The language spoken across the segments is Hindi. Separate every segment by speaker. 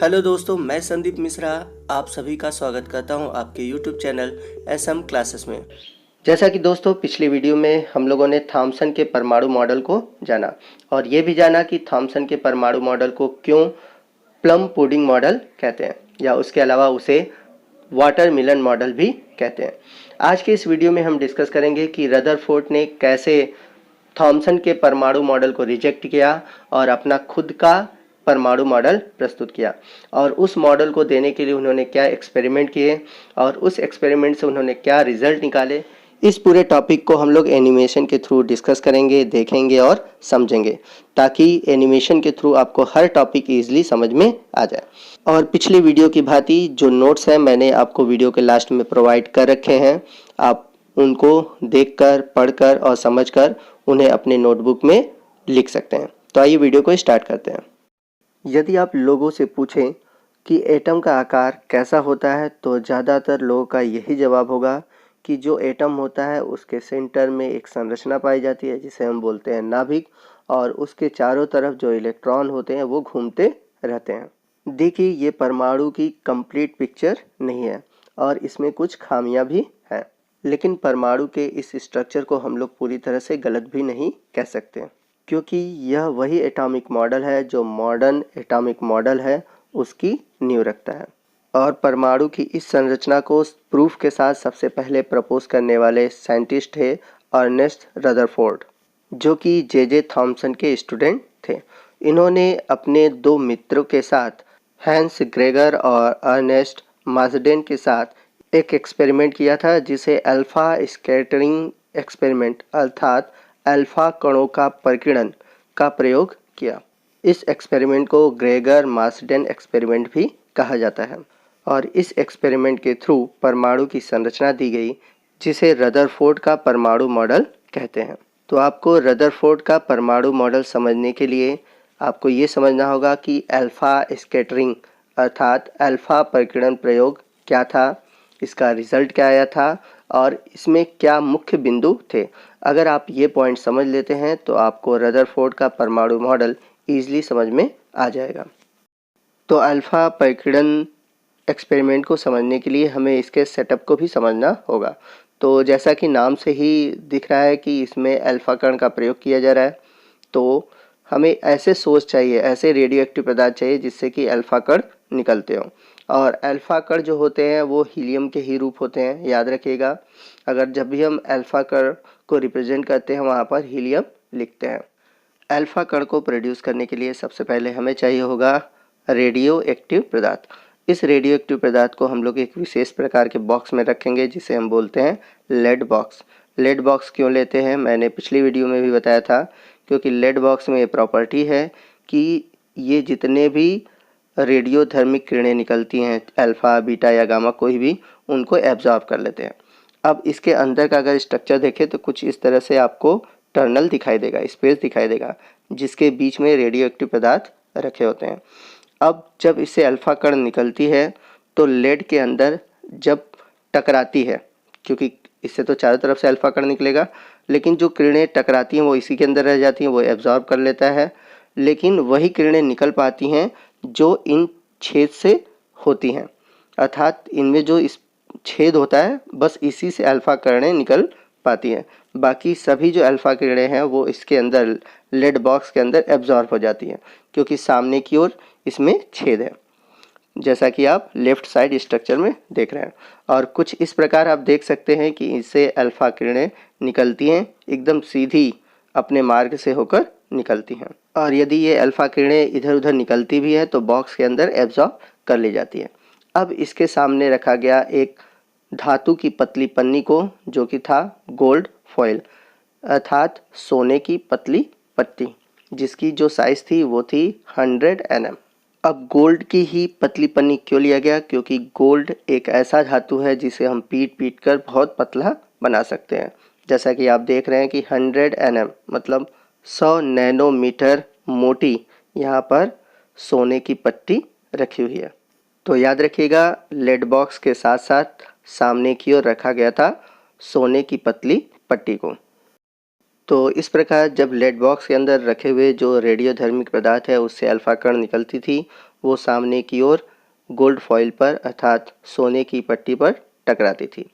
Speaker 1: हेलो दोस्तों, मैं संदीप मिश्रा आप सभी का स्वागत करता हूं आपके यूट्यूब चैनल एसएम क्लासेस में। जैसा कि दोस्तों पिछली वीडियो में हम लोगों ने थॉमसन के परमाणु मॉडल को जाना और ये भी जाना कि थॉमसन के परमाणु मॉडल को क्यों प्लम पुडिंग मॉडल कहते हैं या उसके अलावा उसे वाटरमेलन मॉडल भी कहते हैं। आज के इस वीडियो में हम डिस्कस करेंगे कि रदरफोर्ड ने कैसे थॉमसन के परमाणु मॉडल को रिजेक्ट किया और अपना खुद का परमाणु मॉडल प्रस्तुत किया और उस मॉडल को देने के लिए उन्होंने क्या एक्सपेरिमेंट किए और उस एक्सपेरिमेंट से उन्होंने क्या रिजल्ट निकाले। इस पूरे टॉपिक को हम लोग एनिमेशन के थ्रू डिस्कस करेंगे, देखेंगे और समझेंगे ताकि एनिमेशन के थ्रू आपको हर टॉपिक ईजिली समझ में आ जाए। और पिछली वीडियो की भांति जो नोट्स हैं मैंने आपको वीडियो के लास्ट में प्रोवाइड कर रखे हैं, आप उनको देखकर, पढ़कर और समझकर उन्हें अपने नोटबुक में लिख सकते हैं। तो आइए वीडियो को स्टार्ट करते हैं। यदि आप लोगों से पूछें कि एटम का आकार कैसा होता है तो ज़्यादातर लोगों का यही जवाब होगा कि जो एटम होता है उसके सेंटर में एक संरचना पाई जाती है जिसे हम बोलते हैं नाभिक, और उसके चारों तरफ जो इलेक्ट्रॉन होते हैं वो घूमते रहते हैं। देखिए, ये परमाणु की कंप्लीट पिक्चर नहीं है और इसमें कुछ खामियां भी हैं, लेकिन परमाणु के इस स्ट्रक्चर को हम लोग पूरी तरह से गलत भी नहीं कह सकते क्योंकि यह वही एटॉमिक मॉडल है जो मॉडर्न एटॉमिक मॉडल है उसकी नींव रखता है। और परमाणु की इस संरचना को प्रूफ के साथ सबसे पहले प्रपोज करने वाले साइंटिस्ट थे अर्नेस्ट रदरफोर्ड, जो कि जे थॉमसन के स्टूडेंट थे। इन्होंने अपने दो मित्रों के साथ हैंस ग्रेगर और अर्नेस्ट मार्सडेन के साथ एक एक्सपेरिमेंट किया था जिसे अल्फा स्कैटरिंग एक्सपेरिमेंट अर्थात अल्फा कणों का परिकिरण का प्रयोग किया। इस एक्सपेरिमेंट को ग्रेगर मार्सडेन एक्सपेरिमेंट भी कहा जाता है और इस एक्सपेरिमेंट के थ्रू परमाणु की संरचना दी गई जिसे रदरफोर्ड का परमाणु मॉडल कहते हैं। तो आपको रदरफोर्ड का परमाणु मॉडल समझने के लिए आपको ये समझना होगा कि अल्फा स्कैटरिंग अर्थात अल्फा परिकिरण प्रयोग क्या था, इसका रिजल्ट क्या आया था और इसमें क्या मुख्य बिंदु थे। अगर आप ये पॉइंट समझ लेते हैं तो आपको रदरफोर्ड का परमाणु मॉडल ईजिली समझ में आ जाएगा। तो अल्फा परिकिरण एक्सपेरिमेंट को समझने के लिए हमें इसके सेटअप को भी समझना होगा। तो जैसा कि नाम से ही दिख रहा है कि इसमें अल्फा कण का प्रयोग किया जा रहा है, तो हमें ऐसे सोर्स चाहिए, ऐसे रेडियो एक्टिव पदार्थ चाहिए जिससे कि अल्फा कण निकलते हों। और अल्फा कण जो होते हैं वो हीलियम के ही रूप होते हैं, याद रखिएगा। अगर जब भी हम अल्फा कण को रिप्रेजेंट करते हैं वहाँ पर हीलियम लिखते हैं। अल्फा कण को प्रोड्यूस करने के लिए सबसे पहले हमें चाहिए होगा रेडियो एक्टिव पदार्थ। इस रेडियो एक्टिव पदार्थ को हम लोग एक विशेष प्रकार के बॉक्स में रखेंगे जिसे हम बोलते हैं लेड बॉक्स। लेड बॉक्स क्यों लेते हैं मैंने पिछली वीडियो में भी बताया था, क्योंकि लेड बॉक्स में ये प्रॉपर्टी है कि ये जितने भी रेडियोधर्मिक किरणें निकलती हैं, अल्फ़ा बीटा या गामा कोई भी, उनको एब्जॉर्ब कर लेते हैं। अब इसके अंदर का अगर स्ट्रक्चर देखें तो कुछ इस तरह से आपको टनल दिखाई देगा, स्पेस दिखाई देगा जिसके बीच में रेडियो एक्टिव पदार्थ रखे होते हैं। अब जब इससे अल्फ़ा कण निकलती है तो लेड के अंदर जब टकराती है, क्योंकि इससे तो चारों तरफ से अल्फ़ा कण निकलेगा, लेकिन जो किरणें टकराती हैं वो इसी के अंदर रह जाती हैं, वो एब्जॉर्ब कर लेता है। लेकिन वही किरणें निकल पाती हैं जो इन छेद से होती हैं, अर्थात इनमें जो इस छेद होता है बस इसी से अल्फ़ा किरणें निकल पाती हैं। बाकी सभी जो अल्फ़ा किरणें हैं वो इसके अंदर लेड बॉक्स के अंदर एब्जॉर्ब हो जाती हैं क्योंकि सामने की ओर इसमें छेद है, जैसा कि आप लेफ्ट साइड स्ट्रक्चर में देख रहे हैं। और कुछ इस प्रकार आप देख सकते हैं कि इससे अल्फ़ा किरणें निकलती हैं, एकदम सीधी अपने मार्ग से होकर निकलती हैं। और यदि ये अल्फ़ा किरणें इधर उधर निकलती भी है तो बॉक्स के अंदर एब्जॉर्ब कर ली जाती है। अब इसके सामने रखा गया एक धातु की पतली पन्नी को, जो कि था गोल्ड फॉइल अर्थात सोने की पतली पट्टी, जिसकी जो साइज़ थी वो थी 100 mm। अब गोल्ड की ही पतली पन्नी क्यों लिया गया, क्योंकि गोल्ड एक ऐसा धातु है जिसे हम पीट कर बहुत पतला बना सकते हैं। जैसा कि आप देख रहे हैं कि 100 mm मतलब 100 नैनोमीटर मोटी यहाँ पर सोने की पट्टी रखी हुई है। तो याद रखिएगा, लेड बॉक्स के साथ साथ सामने की ओर रखा गया था सोने की पतली पट्टी को। तो इस प्रकार जब लेड बॉक्स के अंदर रखे हुए जो रेडियोधर्मिक पदार्थ है उससे अल्फ़ा कण निकलती थी, वो सामने की ओर गोल्ड फॉइल पर अर्थात सोने की पट्टी पर टकराती थी।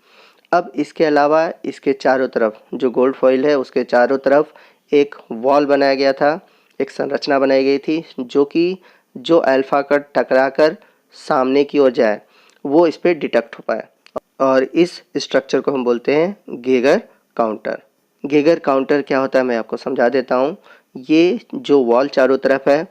Speaker 1: अब इसके अलावा इसके चारों तरफ जो गोल्ड फॉइल है उसके चारों तरफ एक वॉल बनाया गया था, एक संरचना बनाई गई थी, जो कि जो अल्फ़ा कण टकरा कर सामने की ओर जाए वो इस पर डिटेक्ट हो पाए। और इस स्ट्रक्चर को हम बोलते हैं गेगर काउंटर। गेगर काउंटर क्या होता है मैं आपको समझा देता हूँ। ये जो वॉल चारों तरफ है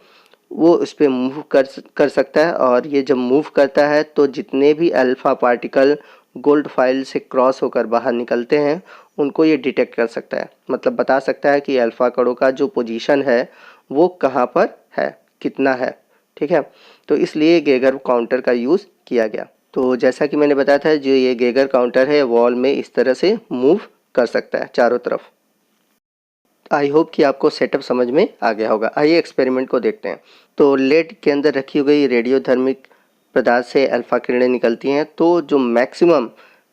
Speaker 1: वो उस पर मूव कर सकता है, और ये जब मूव करता है तो जितने भी अल्फ़ा पार्टिकल गोल्ड फाइल से क्रॉस होकर बाहर निकलते हैं उनको ये डिटेक्ट कर सकता है, मतलब बता सकता है कि अल्फ़ा कणों का जो पोजीशन है वो कहाँ पर है, कितना है। ठीक है, तो इसलिए गेगर काउंटर का यूज़ किया गया। तो जैसा कि मैंने बताया था, जो ये गेगर काउंटर है वॉल में इस तरह से मूव कर सकता है चारों तरफ। आई होप कि आपको सेटअप समझ में आ गया होगा। आइए एक्सपेरिमेंट को देखते हैं। तो लेड के अंदर रखी हुई रेडियोधर्मिक पदार्थ से अल्फ़ा किरणें निकलती हैं, तो जो मैक्सिमम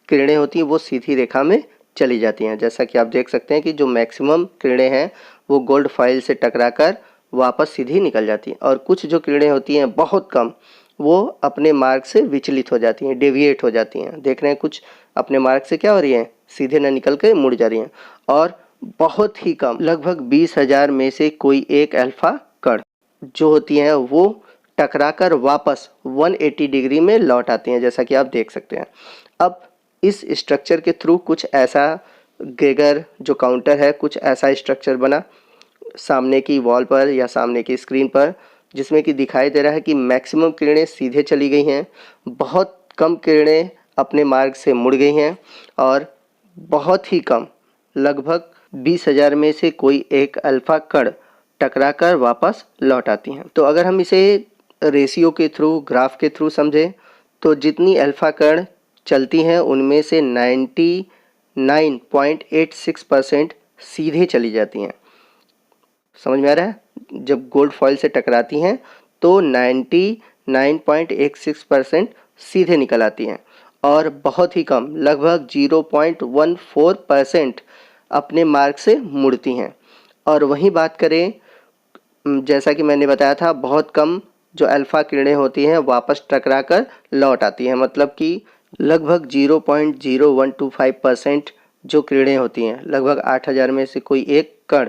Speaker 1: किरणें होती हैं वो सीधी रेखा में चली जाती हैं। जैसा कि आप देख सकते हैं कि जो मैक्सिमम किरणें हैं वो गोल्ड फाइल से टकराकर वापस सीधी निकल जाती हैं, और कुछ जो किरणें होती हैं बहुत कम, वो अपने मार्ग से विचलित हो जाती हैं, डेविएट हो जाती हैं। देख रहे हैं कुछ अपने मार्ग से क्या हो रही हैं, सीधे न निकल के मुड़ जा रही हैं। और बहुत ही कम, लगभग 20,000 में से कोई एक अल्फ़ा कण जो होती हैं वो टकराकर वापस 180 डिग्री में लौट आती हैं, जैसा कि आप देख सकते हैं। अब इस स्ट्रक्चर के थ्रू कुछ ऐसा गेगर जो काउंटर है, कुछ ऐसा स्ट्रक्चर बना सामने की वॉल पर या सामने की स्क्रीन पर, जिसमें कि दिखाई दे रहा है कि मैक्सिमम किरणें सीधे चली गई हैं, बहुत कम किरणें अपने मार्ग से मुड़ गई हैं, और बहुत ही कम, लगभग 20,000 में से कोई एक अल्फ़ा कण टकराकर वापस लौट आती हैं। तो अगर हम इसे रेशियो के थ्रू, ग्राफ के थ्रू समझें, तो जितनी अल्फ़ा कण चलती हैं उनमें से 99.86% सीधे चली जाती हैं। समझ में आ रहा है? जब गोल्ड फॉइल से टकराती हैं तो 99.86% सीधे निकल आती हैं, और बहुत ही कम, लगभग 0.14% अपने मार्ग से मुड़ती हैं। और वहीं बात करें, जैसा कि मैंने बताया था, बहुत कम जो अल्फ़ा किरणें होती हैं वापस टकराकर लौट आती हैं, मतलब कि लगभग 0.0125% जो किरणें होती हैं, लगभग 8,000 में से कोई एक कण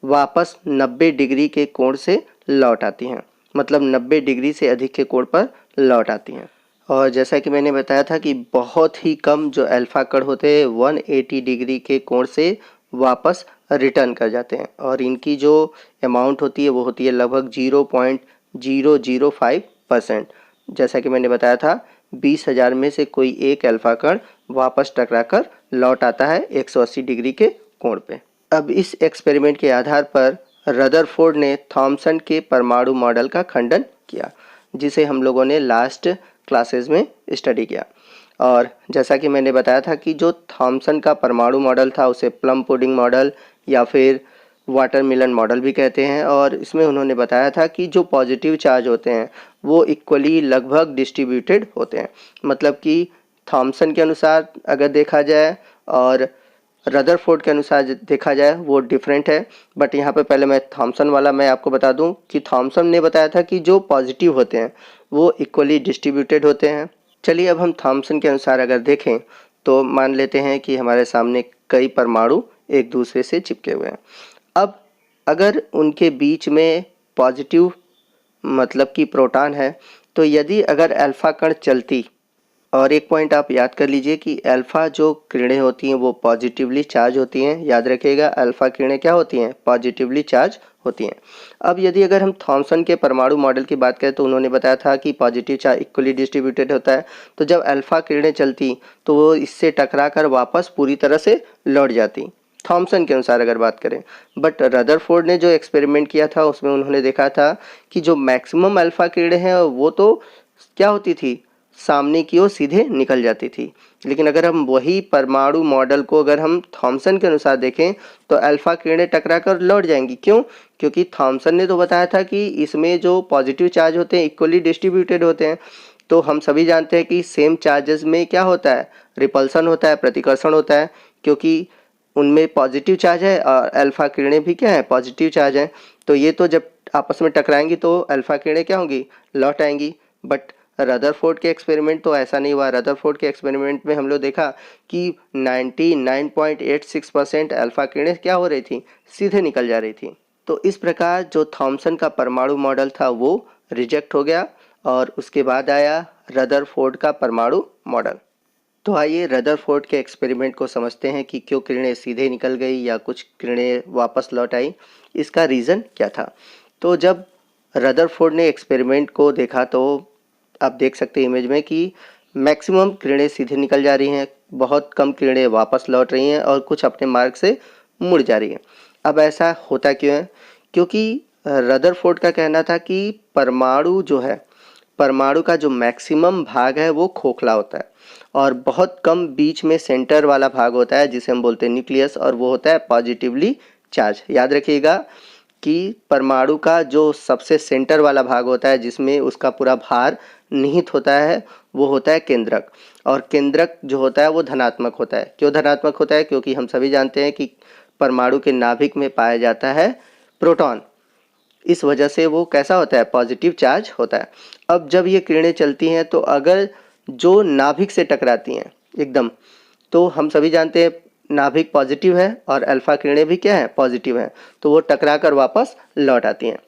Speaker 1: वापस 90 डिग्री के कोण से लौट आती हैं, मतलब 90 डिग्री से अधिक के कोण पर लौट आती हैं। और जैसा कि मैंने बताया था कि बहुत ही कम जो अल्फ़ा कण होते हैं 180 डिग्री के कोण से वापस रिटर्न कर जाते हैं, और इनकी जो अमाउंट होती है वो होती है लगभग 0.005%। जैसा कि मैंने बताया था, 20,000 में से कोई एक अल्फ़ा कण वापस टकराकर लौट आता है 180 डिग्री के कोण पे। अब इस एक्सपेरिमेंट के आधार पर रदरफोर्ड ने थॉमसन के परमाणु मॉडल का खंडन किया, जिसे हम लोगों ने लास्ट क्लासेस में स्टडी किया। और जैसा कि मैंने बताया था कि जो थॉमसन का परमाणु मॉडल था उसे प्लम पुडिंग मॉडल या फिर वाटरमेलन मॉडल भी कहते हैं, और इसमें उन्होंने बताया था कि जो पॉजिटिव चार्ज होते हैं वो इक्वली लगभग डिस्ट्रीब्यूटेड होते हैं, मतलब कि थॉमसन के अनुसार अगर देखा जाए और रदरफोर्ड के अनुसार देखा जाए वो डिफरेंट है। बट यहाँ पे पहले मैं थॉमसन वाला मैं आपको बता दूं कि थॉमसन ने बताया था कि जो पॉजिटिव होते हैं वो इक्वली डिस्ट्रीब्यूटेड होते हैं। चलिए अब हम थॉमसन के अनुसार अगर देखें तो मान लेते हैं कि हमारे सामने कई परमाणु एक दूसरे से चिपके हुए हैं। अब अगर उनके बीच में पॉजिटिव मतलब कि प्रोटॉन है, तो यदि अगर अल्फ़ा कण चलती, और एक पॉइंट आप याद कर लीजिए कि अल्फ़ा जो किरणें होती हैं वो पॉजिटिवली चार्ज होती हैं। याद रखिएगा, अल्फ़ा किरणें क्या होती हैं, पॉजिटिवली चार्ज होती हैं। अब यदि अगर हम थॉमसन के परमाणु मॉडल की बात करें तो उन्होंने बताया था कि पॉजिटिव चार्ज इक्वली डिस्ट्रीब्यूटेड होता है, तो जब अल्फ़ा किरणें चलती तो वो इससे टकरा कर वापस पूरी तरह से लौट जाती, थॉमसन के अनुसार अगर बात करें। बट रदरफोर्ड ने जो एक्सपेरिमेंट किया था उसमें उन्होंने देखा था कि जो मैक्सिमम अल्फ़ा किरणें हैं वो तो क्या होती थी, सामने की ओर सीधे निकल जाती थी। लेकिन अगर हम वही परमाणु मॉडल को अगर हम थॉमसन के अनुसार देखें तो अल्फ़ा किरणें टकरा कर लौट जाएंगी। क्यों? क्योंकि थॉमसन ने तो बताया था कि इसमें जो पॉजिटिव चार्ज होते हैं इक्वली डिस्ट्रीब्यूटेड होते हैं। तो हम सभी जानते हैं कि सेम चार्जेस में क्या होता है, रिपल्सन होता है, प्रतिकर्षण होता है, क्योंकि उनमें पॉजिटिव चार्ज है और अल्फ़ा किरणें भी क्या है, पॉजिटिव चार्ज हैं। तो ये तो जब आपस में टकराएंगी तो अल्फ़ा किरणें क्या होंगी, लौट आएंगी। बट रदरफोर्ड के एक्सपेरिमेंट तो ऐसा नहीं हुआ। रदरफोर्ड के एक्सपेरिमेंट में हम लोग देखा कि 99.86% अल्फ़ा किरणें क्या हो रही थी, सीधे निकल जा रही थी। तो इस प्रकार जो थॉमसन का परमाणु मॉडल था वो रिजेक्ट हो गया और उसके बाद आया रदरफोर्ड का परमाणु मॉडल। तो आइए रदरफोर्ड के एक्सपेरिमेंट को समझते हैं कि क्यों किरणें सीधे निकल गई या कुछ किरणें वापस लौट आई, इसका रीज़न क्या था। तो जब रदरफोर्ड ने एक्सपेरिमेंट को देखा तो आप देख सकते हैं इमेज में कि मैक्सिमम किरणें सीधे निकल जा रही हैं, बहुत कम किरणें वापस लौट रही हैं और कुछ अपने मार्ग से मुड़ जा रही हैं। अब ऐसा होता क्यों है, क्योंकि रदरफोर्ड का कहना था कि परमाणु जो है, परमाणु का जो मैक्सिमम भाग है वो खोखला होता है और बहुत कम बीच में सेंटर वाला भाग होता है जिसे हम बोलते हैं न्यूक्लियस, और वो होता है पॉजिटिवली चार्ज। याद रखिएगा कि परमाणु का जो सबसे सेंटर वाला भाग होता है जिसमें उसका पूरा भार निहित होता है वो होता है केंद्रक, और केंद्रक जो होता है वो धनात्मक होता है। क्यों धनात्मक होता है, क्योंकि हम सभी जानते हैं कि परमाणु के नाभिक में पाया जाता है प्रोटॉन, इस वजह से वो कैसा होता है, पॉजिटिव चार्ज होता है। अब जब ये किरणें चलती हैं तो अगर जो नाभिक से टकराती हैं एकदम, तो हम सभी जानते हैं नाभिक पॉजिटिव है और अल्फा किरणें भी क्या है, पॉजिटिव हैं, तो वो टकरा कर वापस लौट आती हैं।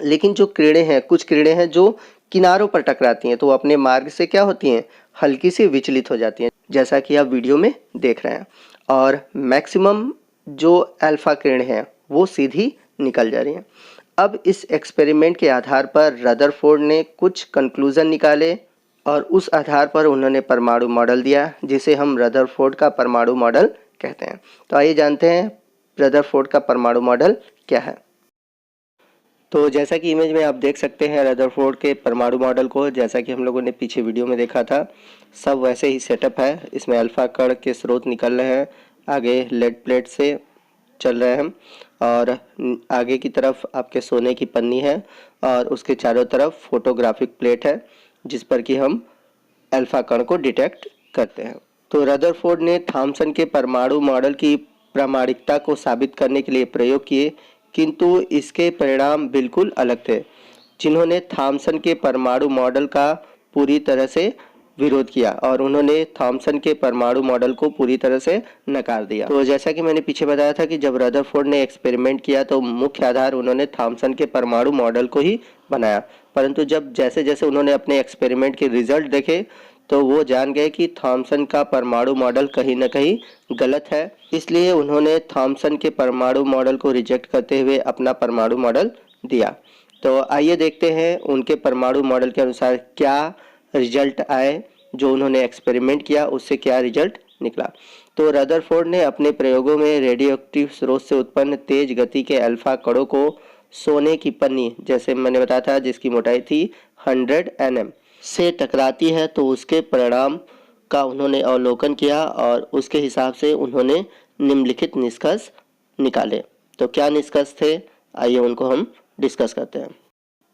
Speaker 1: लेकिन जो किरणें हैं, कुछ किरणें हैं जो किनारों पर टकराती हैं तो वो अपने मार्ग से क्या होती हैं, हल्की सी विचलित हो जाती हैं, जैसा कि आप वीडियो में देख रहे हैं। और मैक्सिमम जो अल्फा किरणें हैं वो सीधी निकल जा रही हैं। अब इस एक्सपेरिमेंट के आधार पर रदरफोर्ड ने कुछ कंक्लूज़न निकाले और उस आधार पर उन्होंने परमाणु मॉडल दिया जिसे हम रदरफोर्ड का परमाणु मॉडल कहते हैं। तो आइए जानते हैं रदरफोर्ड का परमाणु मॉडल क्या है। तो जैसा कि इमेज में आप देख सकते हैं रदरफोर्ड के परमाणु मॉडल को, जैसा कि हम लोगों ने पीछे वीडियो में देखा था, सब वैसे ही सेटअप है। इसमें अल्फा कण के स्रोत निकल रहे हैं, आगे लेड प्लेट से चल रहे हैं और आगे की तरफ आपके सोने की पन्नी है और उसके चारों तरफ फोटोग्राफिक प्लेट है जिस पर कि हम अल्फा कण को डिटेक्ट करते हैं। तो रदरफोर्ड ने थॉमसन के परमाणु मॉडल की प्रामाणिकता को साबित करने के लिए प्रयोग किए, किंतु इसके परिणाम बिल्कुल अलग थे। जिन्होंने थॉमसन के परमाणु मॉडल का पूरी तरह से विरोध किया और उन्होंने थॉमसन के परमाणु मॉडल को पूरी तरह से नकार दिया। तो जैसा कि मैंने पीछे बताया था कि जब रदरफोर्ड ने एक्सपेरिमेंट किया तो मुख्य आधार उन्होंने थॉमसन के परमाणु मॉडल को ही बनाया, परंतु जब जैसे जैसे उन्होंने अपने एक्सपेरिमेंट के रिजल्ट देखे तो वो जान गए कि थॉमसन का परमाणु मॉडल कहीं ना कहीं गलत है। इसलिए उन्होंने थॉमसन के परमाणु मॉडल को रिजेक्ट करते हुए अपना परमाणु मॉडल दिया। तो आइए देखते हैं उनके परमाणु मॉडल के अनुसार क्या रिजल्ट आए, जो उन्होंने एक्सपेरिमेंट किया उससे क्या रिजल्ट निकला। तो रदरफोर्ड ने अपने प्रयोगों में रेडियोएक्टिव स्रोत से उत्पन्न तेज गति के अल्फा कणों को सोने की पन्नी, जैसे मैंने बताया था जिसकी मोटाई थी 100 nm, से टकराती है तो उसके परिणाम का उन्होंने अवलोकन किया और उसके हिसाब से उन्होंने निम्नलिखित निष्कर्ष निकाले। तो क्या निष्कर्ष थे, आइए उनको हम डिस्कस करते हैं।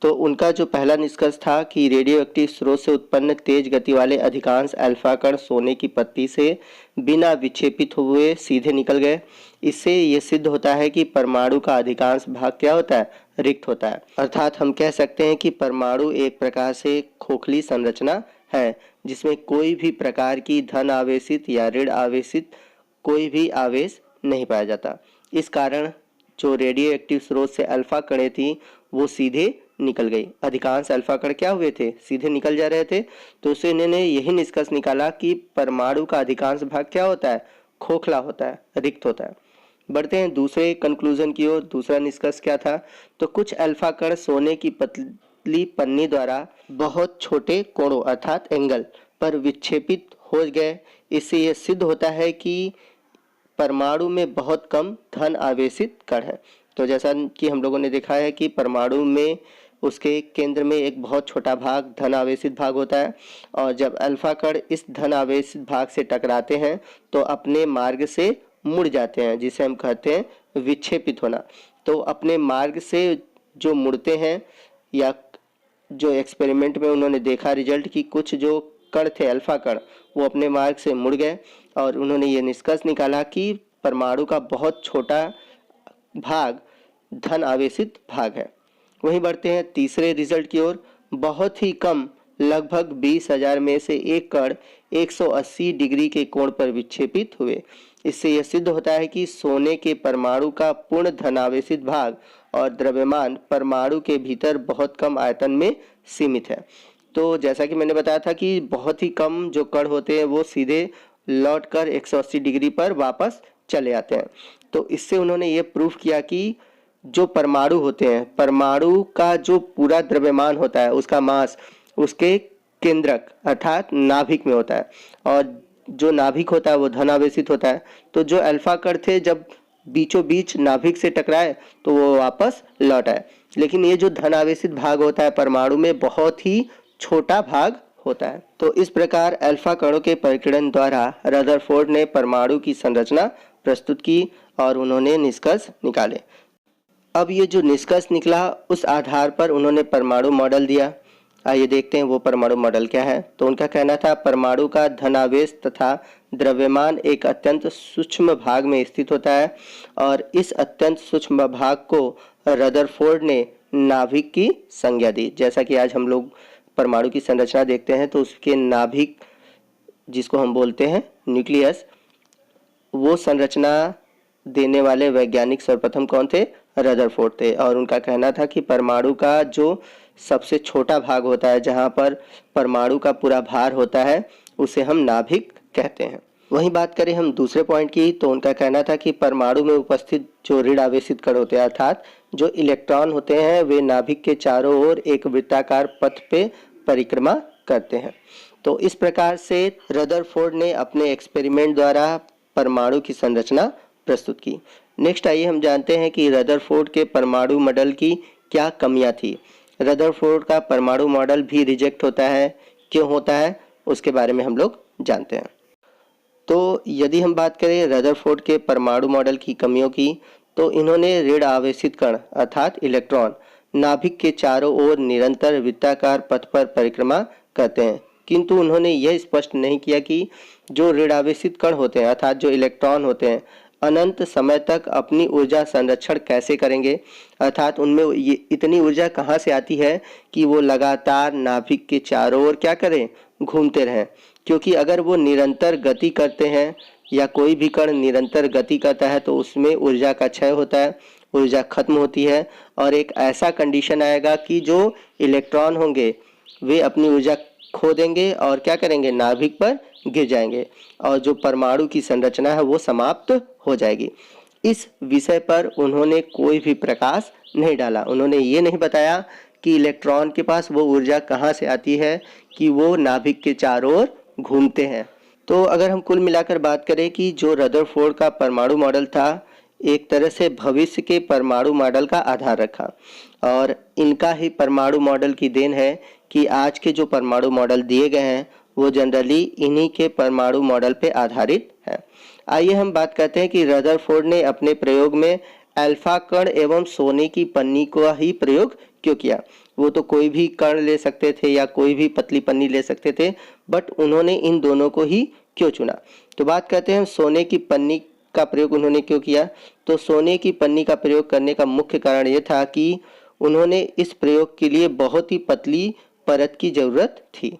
Speaker 1: तो उनका जो पहला निष्कर्ष था कि रेडियोएक्टिव स्रोत से उत्पन्न तेज गति वाले अधिकांश अल्फा कण सोने की पत्ती से बिना विक्षेपित हुए सीधे निकल गए। इससे ये सिद्ध होता है कि परमाणु का अधिकांश भाग क्या होता है, रिक्त होता है। अर्थात हम कह सकते हैं कि परमाणु एक प्रकार से खोखली संरचना है जिसमें कोई भी प्रकार की धन आवेशित या ऋण आवेशित कोई भी आवेश नहीं पाया जाता। इस कारण जो रेडियोएक्टिव स्रोत से अल्फा कणें थी वो सीधे निकल गई। अधिकांश अल्फा कण क्या हुए थे, सीधे निकल जा रहे थे। तो उससे इन्होंने यही निष्कर्ष निकाला कि परमाणु का अधिकांश भाग क्या होता है, खोखला होता है, रिक्त होता है। बढ़ते हैं दूसरे कंक्लूजन की ओर। दूसरा निष्कर्ष क्या था, तो कुछ अल्फा कण सोने की पतली पन्नी द्वारा बहुत छोटे कोणों अर्थात एंगल पर विक्षेपित हो गए। इससे यह सिद्ध होता है कि परमाणु में बहुत कम धन आवेशित कण है। तो जैसा कि हम लोगों ने देखा है कि परमाणु में उसके केंद्र में एक बहुत छोटा भाग धन आवेशित भाग होता है और जब अल्फा कण इस धन आवेशित भाग से टकराते हैं तो अपने मार्ग से मुड़ जाते हैं, जिसे हम कहते हैं विक्षेपित होना। तो अपने मार्ग से जो मुड़ते हैं, या जो एक्सपेरिमेंट में उन्होंने देखा रिजल्ट कि कुछ जो कण थे अल्फा कण वो अपने मार्ग से मुड़ गए और उन्होंने ये निष्कर्ष निकाला कि परमाणु का बहुत छोटा भाग धन आवेशित भाग है। वहीं बढ़ते हैं तीसरे रिजल्ट की ओर। बहुत ही कम, लगभग 20,000 में से एक कण 180 डिग्री के कोण पर विक्षेपित हुए। इससे यह सिद्ध होता है कि सोने के परमाणु का पूर्ण धनावेशित भाग और द्रव्यमान परमाणु के भीतर बहुत कम आयतन में सीमित है। तो जैसा कि मैंने बताया था कि बहुत ही कम जो कण होते हैं वो सीधे लौटकर 180 डिग्री पर वापस चले आते हैं। तो इससे उन्होंने ये प्रूफ किया कि जो परमाणु होते हैं, परमाणु का जो पूरा द्रव्यमान होता है, उसका मास उसके केंद्रक अर्थात नाभिक में होता है, और जो नाभिक होता है वो धनावेशित होता है। तो जो अल्फा कण थे जब बीचों बीच नाभिक से टकराए तो वो वापस लौट आए। लेकिन ये जो धनावेशित भाग होता है परमाणु में बहुत ही छोटा भाग होता है। तो इस प्रकार अल्फा कणों के परिकिरण द्वारा रदरफोर्ड ने परमाणु की संरचना प्रस्तुत की और उन्होंने निष्कर्ष निकाले। अब ये जो निष्कर्ष निकला उस आधार पर उन्होंने परमाणु मॉडल दिया। आइए देखते हैं वो परमाणु मॉडल क्या है। तो उनका कहना था परमाणु का धनावेश तथा द्रव्यमान एक अत्यंत सूक्ष्म भाग में स्थित होता है और इस अत्यंत सूक्ष्म भाग को रदरफोर्ड ने नाभिक की संज्ञा दी। जैसा कि आज हम लोग परमाणु की संरचना देखते हैं तो उसके नाभिक, जिसको हम बोलते हैं न्यूक्लियस, वो संरचना देने वाले वैज्ञानिक सर्वप्रथम कौन थे? रदरफोर्ड थे। और उनका कहना था कि परमाणु का जो सबसे छोटा भाग होता है, जहाँ पर परमाणु का पूरा भार होता है, उसे हम नाभिक कहते हैं। वहीं बात करें हम दूसरे पॉइंट की, तो उनका कहना था कि परमाणु में उपस्थित जो ऋण आवेशित कण होते हैं अर्थात जो इलेक्ट्रॉन होते हैं, वे नाभिक के चारों ओर एक वृत्ताकार पथ पे परिक्रमा करते हैं। तो इस प्रकार से रदरफोर्ड ने अपने एक्सपेरिमेंट द्वारा परमाणु की संरचना प्रस्तुत की। नेक्स्ट आइए हम जानते हैं कि रदरफोर्ड के परमाणु मॉडल की क्या कमियां थी। रदरफोर्ड का परमाणु मॉडल भी रिजेक्ट होता है, क्यों होता है उसके बारे में हम लोग जानते हैं। तो यदि हम बात करें रदरफोर्ड के परमाणु मॉडल की कमियों की, तो इन्होंने ऋण आवेशित कण अर्थात इलेक्ट्रॉन नाभिक के चारों ओर निरंतर वृत्ताकार पथ पर परिक्रमा करते हैं, किंतु उन्होंने यह स्पष्ट नहीं किया कि जो ऋण आवेशित कण होते हैं अर्थात जो इलेक्ट्रॉन होते हैं अनंत समय तक अपनी ऊर्जा संरक्षण कैसे करेंगे, अर्थात उनमें ये इतनी ऊर्जा कहाँ से आती है कि वो लगातार नाभिक के चारों ओर क्या करें, घूमते रहें। क्योंकि अगर वो निरंतर गति करते हैं या कोई भी कण निरंतर गति करता है तो उसमें ऊर्जा का क्षय होता है, ऊर्जा खत्म होती है और एक ऐसा कंडीशन आएगा कि जो इलेक्ट्रॉन होंगे वे अपनी ऊर्जा खो देंगे और क्या करेंगे, नाभिक पर गिर जाएंगे और जो परमाणु की संरचना है वो समाप्त हो जाएगी। इस विषय पर उन्होंने कोई भी प्रकाश नहीं डाला। उन्होंने ये नहीं बताया कि इलेक्ट्रॉन के पास वो ऊर्जा कहाँ से आती है कि वो नाभिक के चारों ओर घूमते हैं। तो अगर हम कुल मिलाकर बात करें कि जो रदरफोर्ड का परमाणु मॉडल था एक तरह से भविष्य के परमाणु मॉडल का आधार रखा और इनका ही परमाणु मॉडल की देन है कि आज के जो परमाणु मॉडल दिए गए हैं वो जनरली इन्हीं के परमाणु मॉडल पे आधारित है। आइए हम बात करते हैं कि रदरफोर्ड ने अपने प्रयोग में अल्फा कण एवं सोने की पन्नी का ही प्रयोग क्यों किया। वो तो कोई भी कण ले सकते थे या कोई भी पतली पन्नी ले सकते थे, बट उन्होंने इन दोनों को ही क्यों चुना। तो बात करते हैं सोने की पन्नी का प्रयोग उन्होंने क्यों किया। तो सोने की पन्नी का प्रयोग करने का मुख्य कारण ये था कि उन्होंने इस प्रयोग के लिए बहुत ही पतली परत की ज़रूरत थी।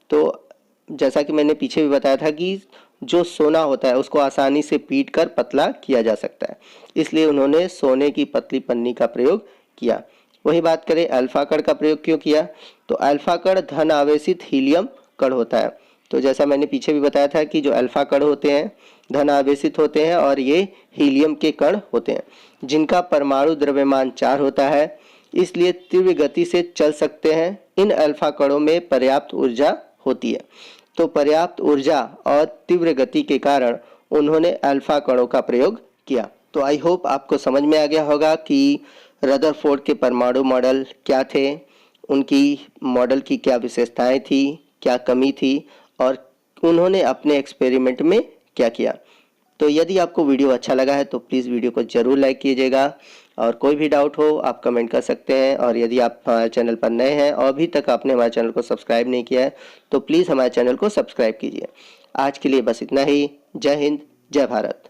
Speaker 1: तो जैसा कि मैंने पीछे भी बताया था कि जो सोना होता है उसको आसानी से पीट कर पतला किया जा सकता है, इसलिए उन्होंने सोने की पतली पन्नी का प्रयोग किया। वही बात करें अल्फा कण का प्रयोग क्यों किया। तो अल्फा कण धन आवेशित हीलियम कण होता है। तो जैसा मैंने पीछे भी बताया था कि जो अल्फा कण होते हैं धन आवेशित होते हैं और ये हीलियम के कण होते हैं जिनका परमाणु द्रव्यमान 4 होता है, इसलिए तीव्र गति से चल सकते हैं। इन अल्फा कणों में पर्याप्त ऊर्जा होती है। तो पर्याप्त ऊर्जा और तीव्र गति के कारण उन्होंने अल्फा कणों का प्रयोग किया। तो आई होप आपको समझ में आ गया होगा कि रदरफोर्ड के परमाणु मॉडल क्या थे, उनकी मॉडल की क्या विशेषताएं थी, क्या कमी थी और उन्होंने अपने एक्सपेरिमेंट में क्या किया। तो यदि आपको वीडियो अच्छा लगा है तो प्लीज़ वीडियो को ज़रूर लाइक कीजिएगा और कोई भी डाउट हो आप कमेंट कर सकते हैं। और यदि आप हमारे चैनल पर नए हैं और अभी तक आपने हमारे चैनल को सब्सक्राइब नहीं किया है तो प्लीज़ हमारे चैनल को सब्सक्राइब कीजिए। आज के लिए बस इतना ही। जय हिंद, जय भारत।